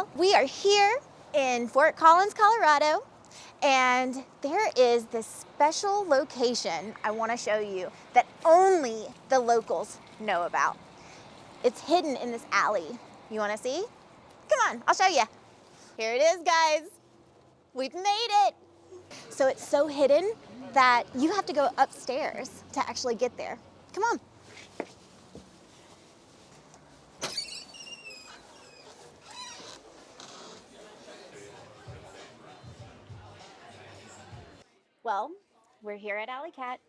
Well, we are here in Fort Collins, Colorado, and there is this special location I want to show you that only the locals know about. It's hidden in this alley. You want to see? Come on, I'll show you. Here it is, guys. We've made it. So it's so hidden that you have to go upstairs to actually get there. Come on. Well, we're here at Alley Cat.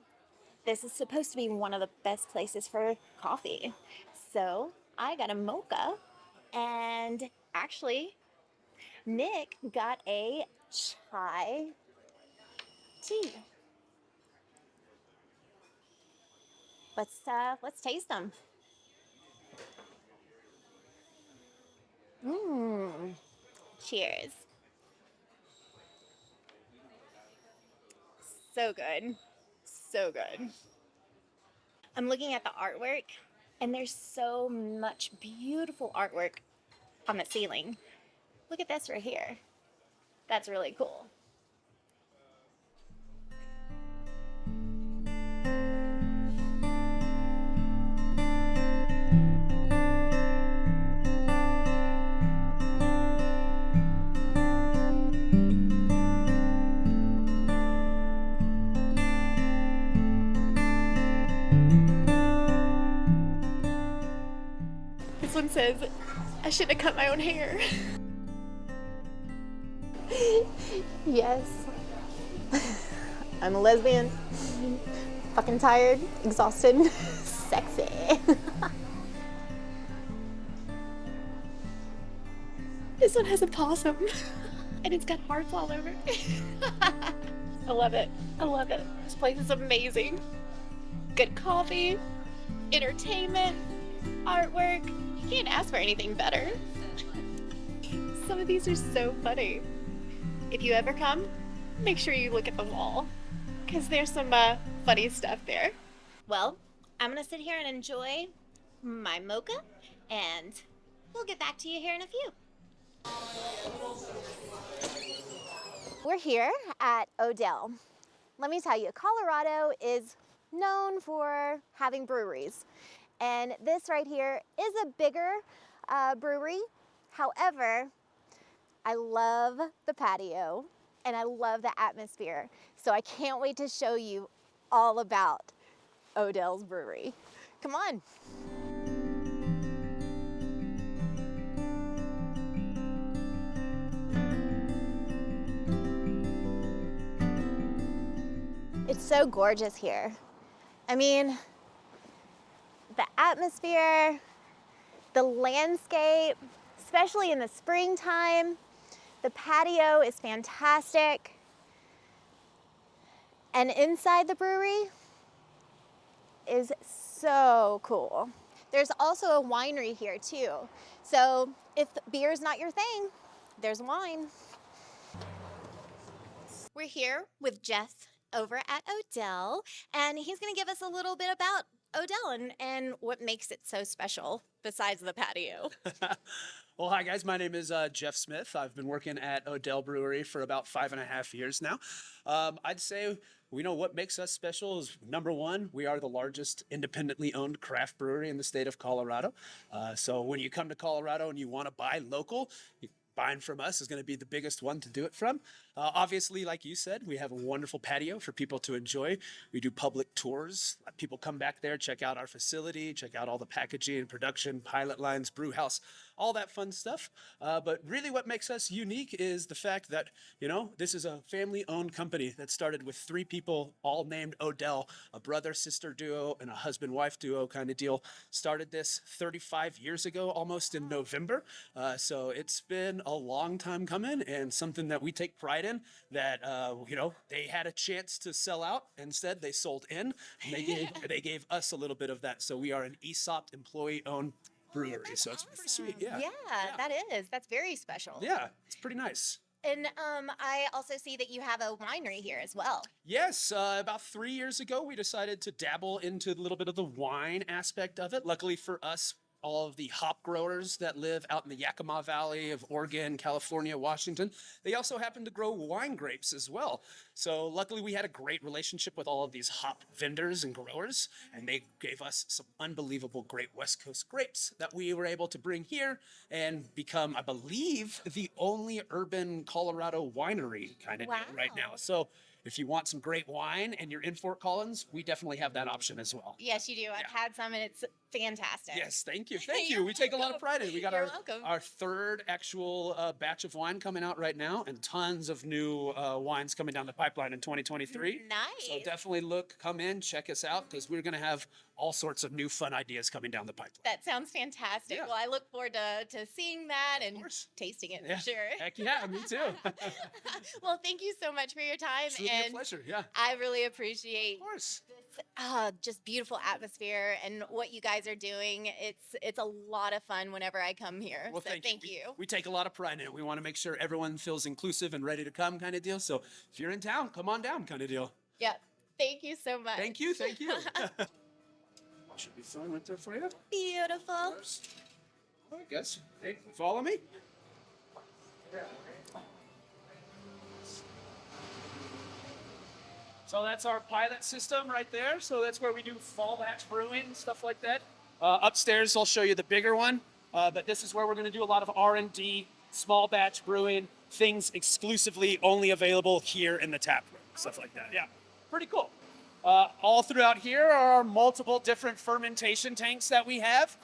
This is supposed to be one of the best places for coffee. So I got a mocha, and actually, Nick got a chai tea. Let's taste them. Mmm. Cheers. So good. So good. I'm looking at the artwork, and there's so much beautiful artwork on the ceiling. Look at this right here. That's really cool. This one says, I should have cut my own hair. Yes. I'm a lesbian. Fucking tired, exhausted, sexy. This one has a possum, and it's got hearts all over. I love it. I love it. This place is amazing. Good coffee, entertainment, artwork. You can't ask for anything better. Some of these are so funny. If you ever come, make sure you look at the wall, because there's some funny stuff there. Well, I'm gonna sit here and enjoy my mocha, and we'll get back to you here in a few. We're here at Odell. Let me tell you, Colorado is known for having breweries, and this right here is a bigger brewery. However, I love the patio and I love the atmosphere. So I can't wait to show you all about Odell's Brewery. Come on. It's so gorgeous here. I mean, the atmosphere, the landscape, especially in the springtime. The patio is fantastic. And inside the brewery is so cool. There's also a winery here too. So if beer's not your thing, there's wine. We're here with Jeff over at Odell, and he's gonna give us a little bit about Odell and what makes it so special besides the patio. Well, hi guys, my name is Jeff Smith. I've been working at Odell Brewery for about 5.5 years now. I'd say we know what makes us special is number one, we are the largest independently owned craft brewery in the state of Colorado. So when you come to Colorado and you want to buy local, buying from us is going to be the biggest one to do it from. Obviously, like you said, we have a wonderful patio for people to enjoy. We do public tours. Let people come back there, check out our facility, check out all the packaging, production, pilot lines, brew house, all that fun stuff. But really what makes us unique is the fact that, this is a family-owned company that started with 3 people, all named Odell, a brother-sister duo and a husband-wife duo kind of deal. Started this 35 years ago, almost in November. So it's been a long time coming and something that we take pride in that, they had a chance to sell out. Instead, they sold in. And they gave us a little bit of that. So we are an ESOP employee-owned brewery. That's so it's awesome. pretty sweet. Yeah. That is. That's very special. Yeah, it's pretty nice. And I also see that you have a winery here as well. Yes, about 3 years ago, we decided to dabble into a little bit of the wine aspect of it. Luckily for us, all of the hop growers that live out in the Yakima Valley of Oregon, California, Washington. They also happen to grow wine grapes as well. So luckily we had a great relationship with all of these hop vendors and growers, and they gave us some unbelievable great West Coast grapes that we were able to bring here and become, I believe, the only urban Colorado winery kind of deal right now. So if you want some great wine and you're in Fort Collins, we definitely have that option as well. Yes, you do. I've had some and it's fantastic. Yes, thank you. Thank you. We take a lot of pride in it. We got welcome. our third actual batch of wine coming out right now, and tons of new wines coming down the pipeline in 2023. Nice. So definitely come in, check us out, because we're going to have all sorts of new fun ideas coming down the pipeline. That sounds fantastic. Yeah. Well, I look forward to seeing that and tasting it for sure. Heck yeah, me too. Well, thank you so much for your time. It's really and a pleasure. Yeah. I really appreciate Of course. this just beautiful atmosphere and what you guys are doing. It's a lot of fun whenever I come here. Well, so thank you. We take a lot of pride in it. We want to make sure everyone feels inclusive and ready to come kind of deal. So if you're in town, come on down kind of deal. Yep. Thank you so much. Thank you. Thank you. Should be fun right there for you. Beautiful. I guess. Hey, follow me. So that's our pilot system right there. So that's where we do fall batch brewing, stuff like that. Upstairs, I'll show you the bigger one. But this is where we're going to do a lot of R&D, small batch brewing, things exclusively only available here in the tap room, stuff like that. Yeah, pretty cool. All throughout here are multiple different fermentation tanks that we have.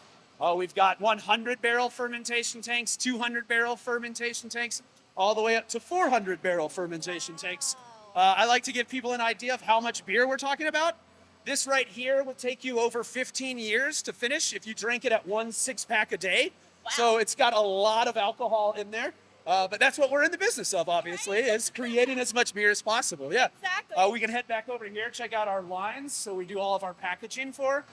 We've got 100-barrel fermentation tanks, 200-barrel fermentation tanks, all the way up to 400-barrel fermentation tanks. I like to give people an idea of how much beer we're talking about. This right here will take you over 15 years to finish if you drink it at 1 6-pack a day. Wow. So it's got a lot of alcohol in there. But that's what we're in the business of, obviously, is creating as much beer as possible. Yeah. Exactly. We can head back over here, check out our lines. So we do all of our packaging for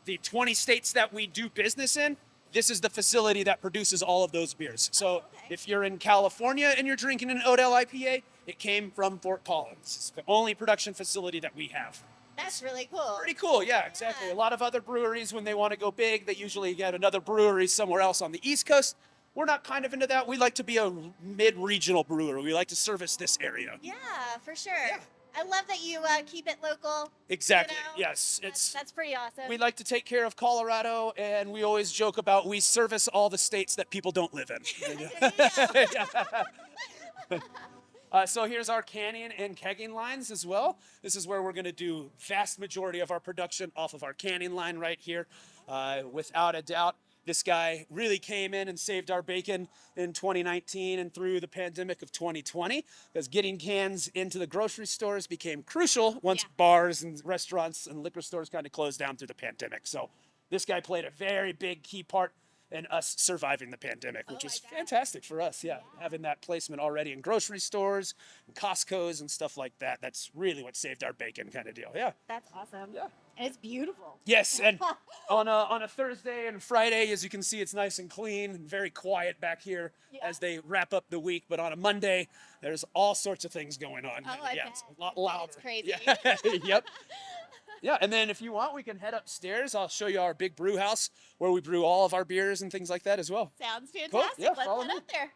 the 20 states that we do business in. This is the facility that produces all of those beers. So if you're in California and you're drinking an Odell IPA, it came from Fort Collins. It's the only production facility that we have. That's really cool. Pretty cool, yeah, exactly. A lot of other breweries, when they want to go big, they usually get another brewery somewhere else on the East Coast. We're not kind of into that. We like to be a mid-regional brewery. We like to service this area. Yeah, for sure. Yeah. I love that you keep it local. Exactly. You know? Yes, that's pretty awesome. We like to take care of Colorado, and we always joke about we service all the states that people don't live in. So here's our canning and kegging lines as well. This is where we're going to do vast majority of our production off of our canning line right here. Without a doubt, this guy really came in and saved our bacon in 2019 and through the pandemic of 2020, because getting cans into the grocery stores became crucial once bars and restaurants and liquor stores kind of closed down through the pandemic. So this guy played a very big key part in us surviving the pandemic, which was fantastic for us. Yeah, having that placement already in grocery stores, and Costco's and stuff like that. That's really what saved our bacon kind of deal. Yeah. That's awesome. Yeah. And it's beautiful. Yes, and on a Thursday and Friday, as you can see, it's nice and clean, and very quiet back here as they wrap up the week. But on a Monday, there's all sorts of things going on. Oh, I bet. It's a lot louder. It's crazy. Yeah. Yep. Yeah, and then if you want, we can head upstairs. I'll show you our big brew house where we brew all of our beers and things like that as well. Sounds fantastic. Cool. Yeah, Let's follow head me. up there.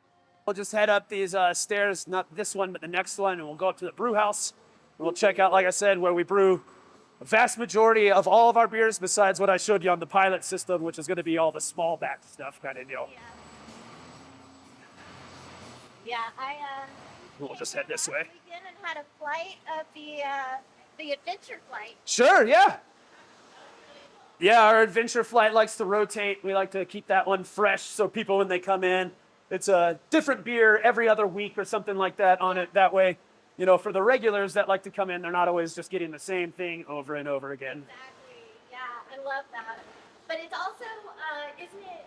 We'll just head up these stairs, not this one, but the next one, and we'll go up to the brew house. And we'll check out, like I said, where we brew a vast majority of all of our beers besides what I showed you on the pilot system, which is going to be all the small batch stuff kind of deal. Yeah, We'll just head this way. Weekend and had a flight of the adventure flight. Sure, yeah. Yeah, our adventure flight likes to rotate. We like to keep that one fresh so people, when they come in, it's a different beer every other week or something like that on it. That way, you know, for the regulars that like to come in, they're not always just getting the same thing over and over again. Exactly. Yeah, I love that. But it's also, isn't it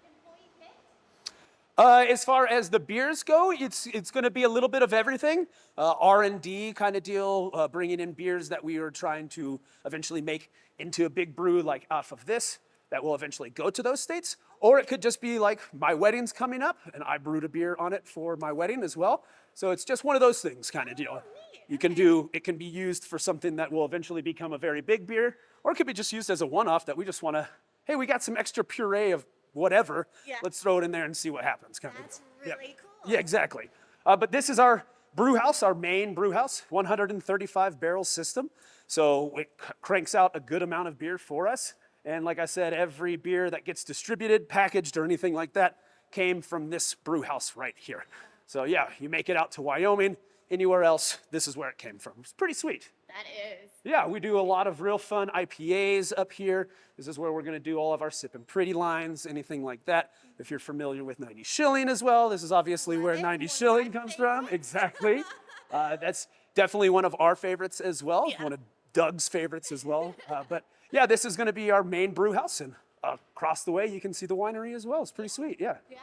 employee picked? As far as the beers go, it's going to be a little bit of everything. R&D kind of deal, bringing in beers that we are trying to eventually make into a big brew like off of this that will eventually go to those states. Or it could just be like my wedding's coming up and I brewed a beer on it for my wedding as well. So it's just one of those things kind of deal. You can do, it can be used for something that will eventually become a very big beer, or it could be just used as a one-off that we just want to hey, we got some extra puree of whatever. Yeah. Let's throw it in there and see what happens. That's really cool. Yeah, exactly. But this is our brew house, our main brew house, 135 barrel system. So it cranks out a good amount of beer for us. And like I said, every beer that gets distributed, packaged, or anything like that came from this brew house right here. So yeah, you make it out to Wyoming, anywhere else, this is where it came from. It's pretty sweet. That is. Yeah, we do a lot of real fun IPAs up here. This is where we're going to do all of our Sippin' Pretty lines, anything like that. If you're familiar with 90 Shilling as well, this is obviously where 90 Shilling comes from. Exactly. That's definitely one of our favorites as well, one of Doug's favorites as well. But yeah, this is going to be our main brew house, and across the way you can see the winery as well. It's pretty sweet, yeah. Yeah,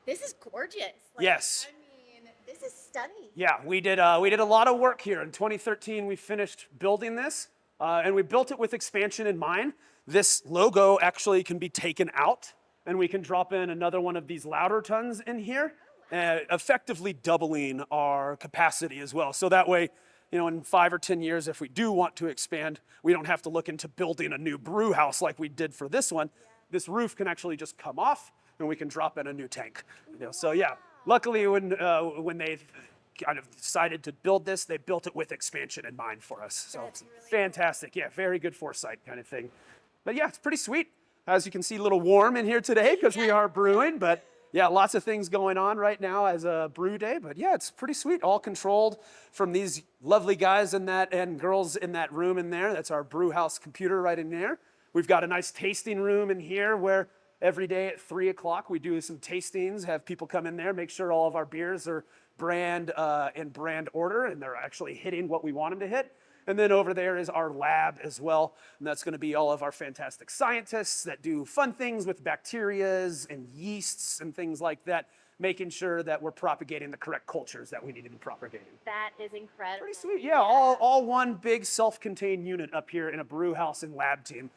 this is gorgeous. Like, Yes. I mean, this is stunning. Yeah, we did a lot of work here. In 2013, we finished building this, and we built it with expansion in mind. This logo actually can be taken out, and we can drop in another one of these louder tons in here, effectively doubling our capacity as well. So that way, you know, in 5 or 10 years, if we do want to expand, we don't have to look into building a new brew house like we did for this one. This roof can actually just come off, and we can drop in a new tank. You know, so yeah, luckily when they kind of decided to build this, they built it with expansion in mind for us. So it's fantastic. Yeah, very good foresight kind of thing. But yeah, it's pretty sweet. As you can see, a little warm in here today because we are brewing, but yeah, lots of things going on right now as a brew day. But yeah, it's pretty sweet, all controlled from these lovely guys in that and girls in that room in there. That's our brew house computer right in there. We've got a nice tasting room in here where every day at 3 o'clock we do some tastings, have people come in there, make sure all of our beers are brand in brand order and they're actually hitting what we want them to hit. And then over there is our lab as well. And that's going to be all of our fantastic scientists that do fun things with bacterias and yeasts and things like that, making sure that we're propagating the correct cultures that we need to be propagating. That is incredible. Pretty sweet. Yeah, all one big self-contained unit up here in a brew house and lab team.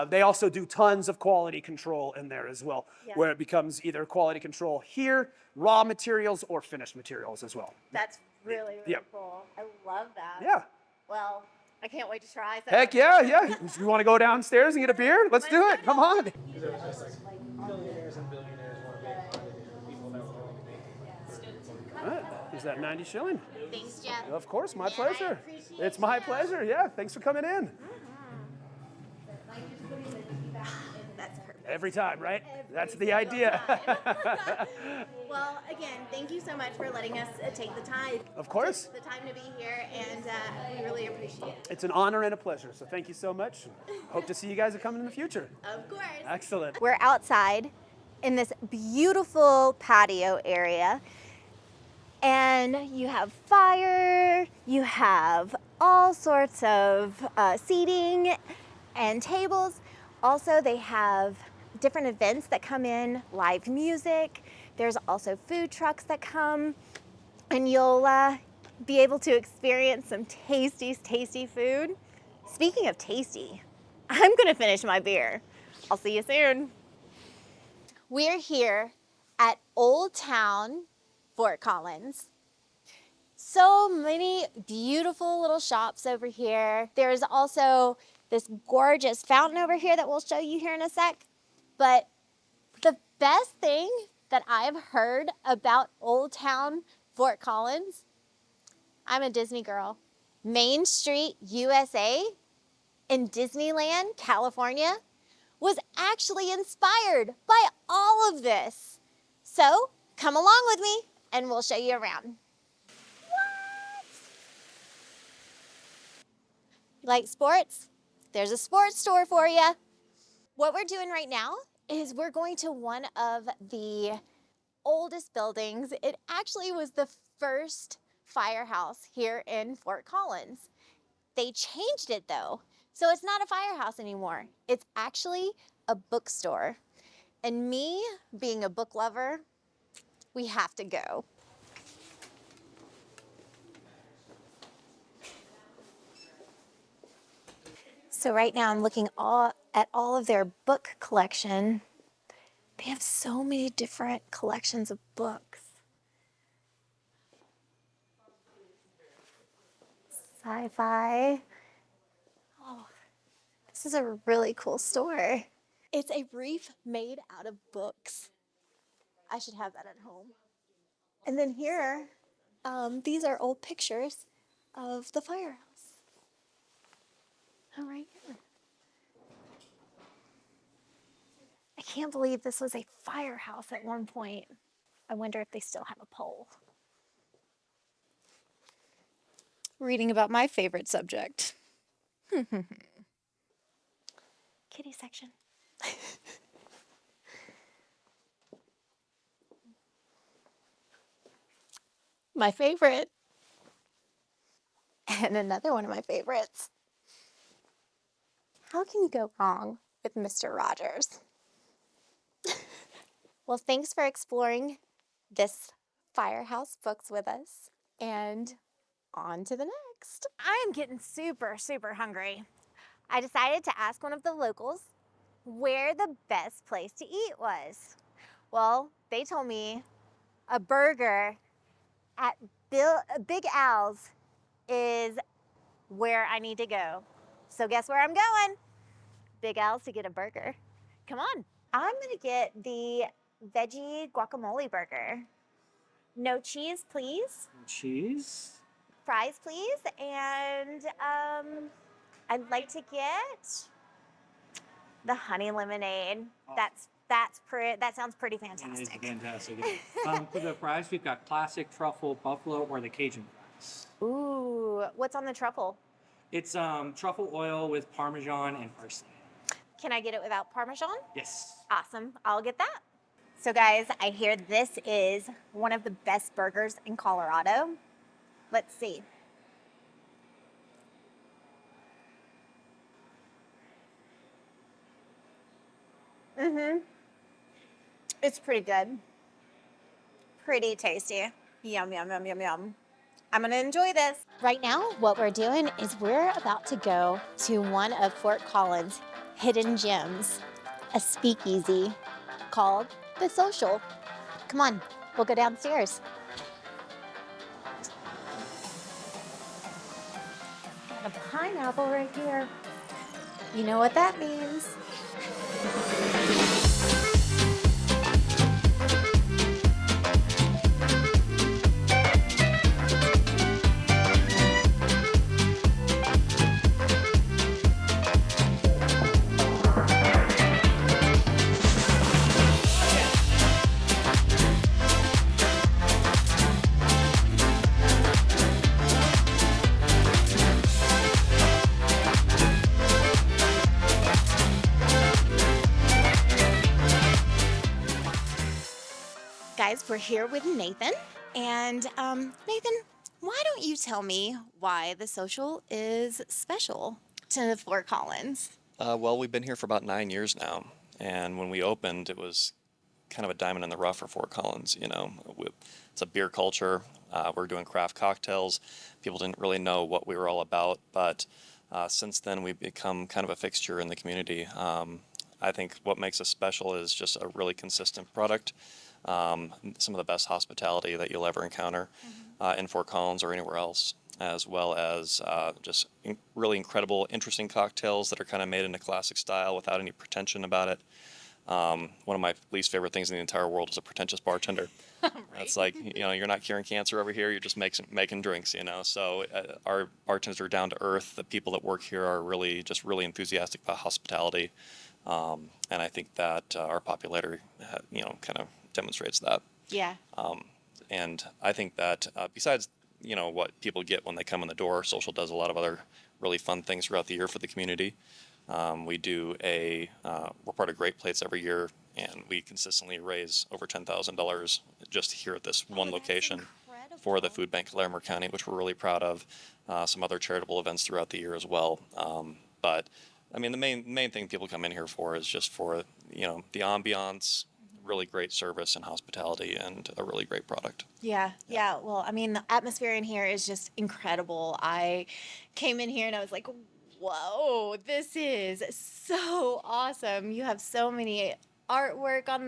They also do tons of quality control in there as well, where it becomes either quality control here, raw materials, or finished materials as well. That's really cool. I love that. Yeah. Well, I can't wait to try. Heck yeah, yeah. You want to go downstairs and get a beer? Let's do it. Come on. Millionaires and billionaires want to make fun of different people that were on the All right. Is that 90 Shilling? Thanks, Jeff. Of course, my I pleasure. appreciate It's my you. pleasure. Yeah, thanks for coming in. That's perfect. Every time, right? That's the single idea. time. Well, again, thank you so much for letting us take the time. Of course. The time to be here, and we really appreciate it. It's an honor and a pleasure. So thank you so much. Hope to see you guys coming in the future. Of course. Excellent. We're outside in this beautiful patio area, and you have fire, you have all sorts of seating and tables. Also, they have different events that come in, live music. There's also food trucks that come, and you'll be able to experience some tasty, tasty food. Speaking of tasty, I'm gonna finish my beer. I'll see you soon. We're here at Old Town, Fort Collins. So many beautiful little shops over here. There's also this gorgeous fountain over here that we'll show you here in a sec. But the best thing that I've heard about Old Town, Fort Collins, I'm a Disney girl. Main Street, USA, in Disneyland, California, was actually inspired by all of this. So come along with me and we'll show you around. Like sports? There's a sports store for you. What we're doing right now is we're going to one of the oldest buildings. It actually was the first firehouse here in Fort Collins. They changed it though, so it's not a firehouse anymore. It's actually a bookstore. And me, being a book lover, we have to go. So right now I'm looking at all of their book collection. They have so many different collections of books. Sci-fi. Oh, this is a really cool store. It's a wreath made out of books. I should have that at home. And then here, these are old pictures of the firehouse. Oh, right here. I can't believe this was a firehouse at one point. I wonder if they still have a pole. Reading about my favorite subject. Kitty section. My favorite. And another one of my favorites. How can you go wrong with Mr. Rogers? Well, thanks for exploring this Firehouse Books with us. And on to the next. I am getting super, super hungry. I decided to ask one of the locals where the best place to eat was. Well, they told me a burger at Big Al's is where I need to go. So guess where I'm going? Big Al's to get a burger. Come on. I'm gonna get the veggie guacamole burger. No cheese, please. Cheese. Fries, please. And I'd like to get the honey lemonade. Oh. That sounds pretty It is fantastic. fantastic. For the fries, we've got classic truffle buffalo or the Cajun fries. Ooh, what's on the truffle? It's truffle oil with Parmesan and parsley. Can I get it without Parmesan? Yes. Awesome, I'll get that. So guys, I hear this is one of the best burgers in Colorado. Let's see. It's pretty good. Pretty tasty. Yum, yum, yum, yum, yum. I'm gonna enjoy this. Right now, what we're doing is we're about to go to one of Fort Collins' hidden gems, a speakeasy called The Social. Come on, we'll go downstairs. Got a pineapple right here. You know what that means. Guys, we're here with Nathan. And Nathan, why don't you tell me why The Social is special to Fort Collins? Well, we've been here for about 9 years now, and when we opened, it was kind of a diamond in the rough for Fort Collins. It's a beer culture. We're doing craft cocktails. People didn't really know what we were all about, but since then, we've become kind of a fixture in the community. I think what makes us special is just a really consistent product. Some of the best hospitality that you'll ever encounter in Fort Collins or anywhere else, as well as just really incredible, interesting cocktails that are kind of made in a classic style without any pretension about it. One of my least favorite things in the entire world is a pretentious bartender. It's like, you're not curing cancer over here, you're just making drinks, So our bartenders are down to earth. The people that work here are really enthusiastic about hospitality. And I think that our popularity, kind of demonstrates that. Yeah. And I think that besides, what people get when they come in the door, Social does a lot of other really fun things throughout the year for the community. We do we're part of Great Plates every year, and we consistently raise over $10,000 just here at this one location for the Food Bank of Larimer County, which we're really proud of. Some other charitable events throughout the year as well. But I mean, the main thing people come in here for is just for, the ambiance, really great service and hospitality, and a really great product. Yeah. Well, I mean, the atmosphere in here is just incredible. I came in here and I was like, whoa, this is so awesome. You have so many artwork on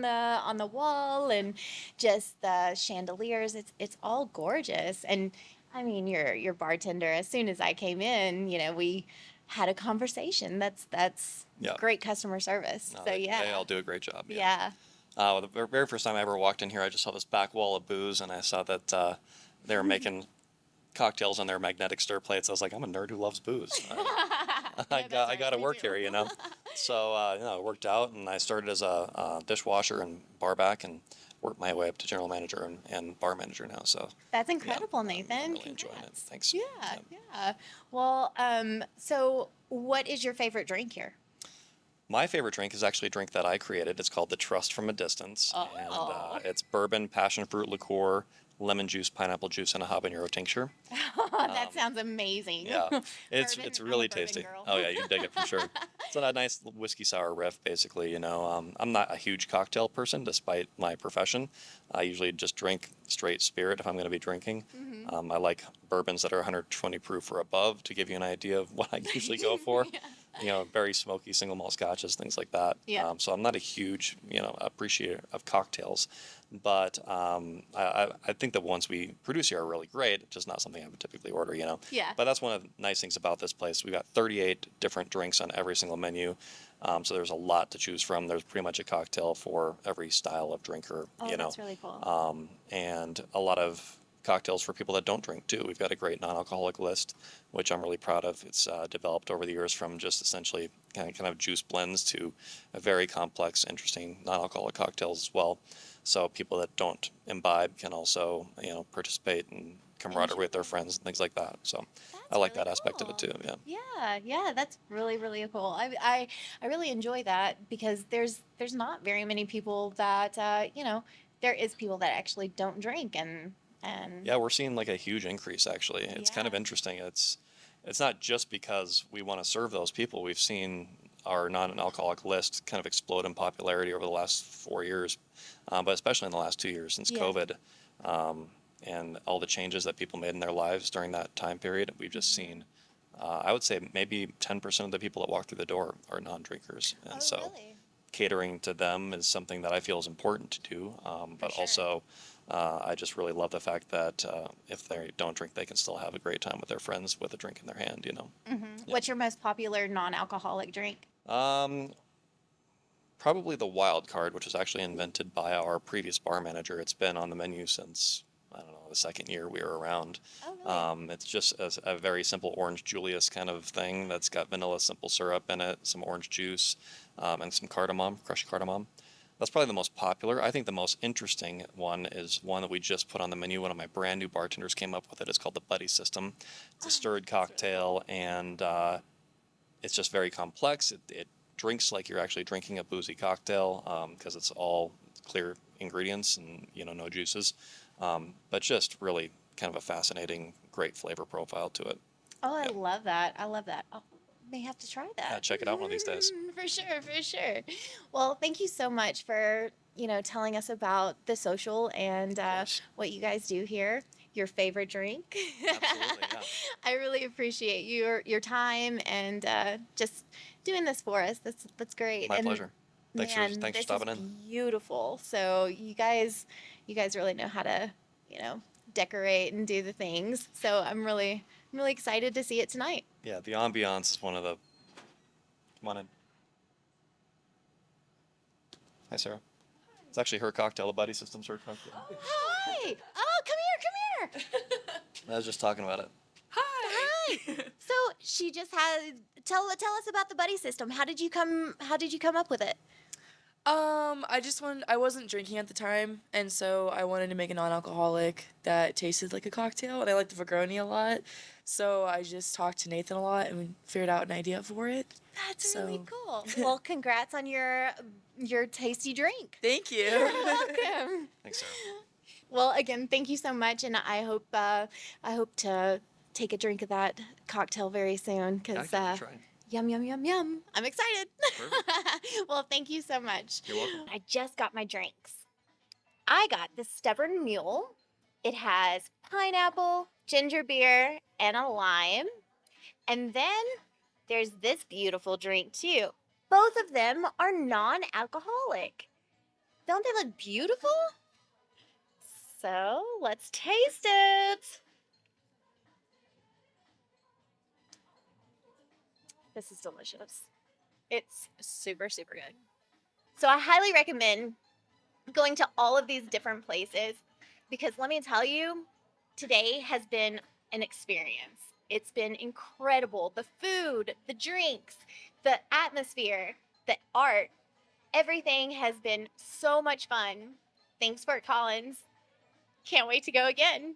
the wall and just the chandeliers. It's all gorgeous. And I mean, your bartender, as soon as I came in, we had a conversation. That's Yeah. great customer service. No, So they yeah. all do a great job. Yeah. The very first time I ever walked in here, I just saw this back wall of booze, and I saw that they were making cocktails on their magnetic stir plates. I was like, I'm a nerd who loves booze. I got to work here, you know. So it worked out, and I started as a dishwasher and bar back, and worked my way up to general manager and bar manager now. So That's incredible, Nathan. I'm really enjoying it. Thanks. Yeah. Well, so what is your favorite drink here? My favorite drink is actually a drink that I created. It's called the Trust from a Distance, and it's bourbon, passion fruit liqueur, lemon juice, pineapple juice, and a habanero tincture. That sounds amazing. Yeah, it's Bourbon, it's I'm a really bourbon tasty. girl. Oh yeah, you dig it for sure. It's a nice whiskey sour riff, basically. You know, I'm not a huge cocktail person, despite my profession. I usually just drink straight spirit if I'm going to be drinking. I like bourbons that are 120 proof or above to give you an idea of what I usually go for. You know, very smoky single malt scotches, things like that. Yeah. So I'm not a huge, appreciator of cocktails, but I think the ones we produce here are really great. Just not something I would typically order, you know. Yeah. But that's one of the nice things about this place. We've got 38 different drinks on every single menu, so there's a lot to choose from. There's pretty much a cocktail for every style of drinker, Oh, you know. that's really cool. And a lot of cocktails for people that don't drink too. We've got a great non-alcoholic list, which I'm really proud of. It's developed over the years from just essentially kind of juice blends to a very complex, interesting non-alcoholic cocktails as well. So people that don't imbibe can also, participate in camaraderie with their friends and things like that. So I like that aspect of it too. Yeah. Yeah, that's really, really cool. I really enjoy that because there's not very many people that there is people that actually don't drink and Yeah, we're seeing like a huge increase actually. It's kind of Yeah. interesting. It's not just because we want to serve those people. We've seen our non-alcoholic list kind of explode in popularity over the last 4 years, but especially in the last 2 years since Yeah. COVID, and all the changes that people made in their lives during that time period. We've just seen, I would say maybe 10% of the people that walk through the door are non-drinkers, and so really? catering to them is something that I feel is important to do. But sure. also, I just really love the fact that if they don't drink, they can still have a great time with their friends with a drink in their hand, you know. What's your most popular non-alcoholic drink? Um, Probably the wild card, which was actually invented by our previous bar manager. It's been on the menu since, I don't know, the second year we were around. Oh, really? It's just a very simple orange Julius kind of thing that's got vanilla simple syrup in it, some orange juice, and some cardamom, crushed cardamom. That's probably the most popular. I think the most interesting one is one that we just put on the menu. One of my brand new bartenders came up with it. It's called the Buddy System. It's a stirred cocktail, and it's just very complex. It drinks like you're actually drinking a boozy cocktail because it's all clear ingredients and no juices, but just really kind of a fascinating, great flavor profile to it. Oh, I love that. I love that. Oh, may have to try that. Yeah, check it out one of these days. For sure, for sure. Well, thank you so much for, telling us about the social and course. what you guys do here. Your favorite drink. Absolutely, yeah. I really appreciate your time and just doing this for us. That's great. My And pleasure. Thanks for this stopping is in. beautiful. So you guys really know how to, decorate and do the things. So I'm really excited to see it tonight. Yeah, the ambiance is one of the. Come on in. Hi, Sarah. It's actually her cocktail, a Buddy System stirred cocktail. Hi. Oh, come here. I was just talking about it. Hi. So she just had tell us about the buddy system. How did you come up with it? I wasn't drinking at the time, and so I wanted to make a non-alcoholic that tasted like a cocktail, and I like the Negroni a lot. So I just talked to Nathan a lot, and we figured out an idea for it. That's really cool. Well, congrats on your tasty drink. Thank you. You're welcome. Thanks, Sarah. Well, again, thank you so much, and I hope to take a drink of that cocktail very soon Yeah, because give it a try. yum yum yum yum. I'm excited. Perfect. Well, thank you so much. You're welcome. I just got my drinks. I got the Stubborn Mule. It has pineapple, ginger beer, and a lime. And then there's this beautiful drink too. Both of them are non-alcoholic. Don't they look beautiful? So let's taste it. This is delicious. It's super, super good. So I highly recommend going to all of these different places because let me tell you, today has been an experience. It's been incredible. The food, the drinks, the atmosphere, the art, everything has been so much fun. Thanks, Fort Collins. Can't wait to go again.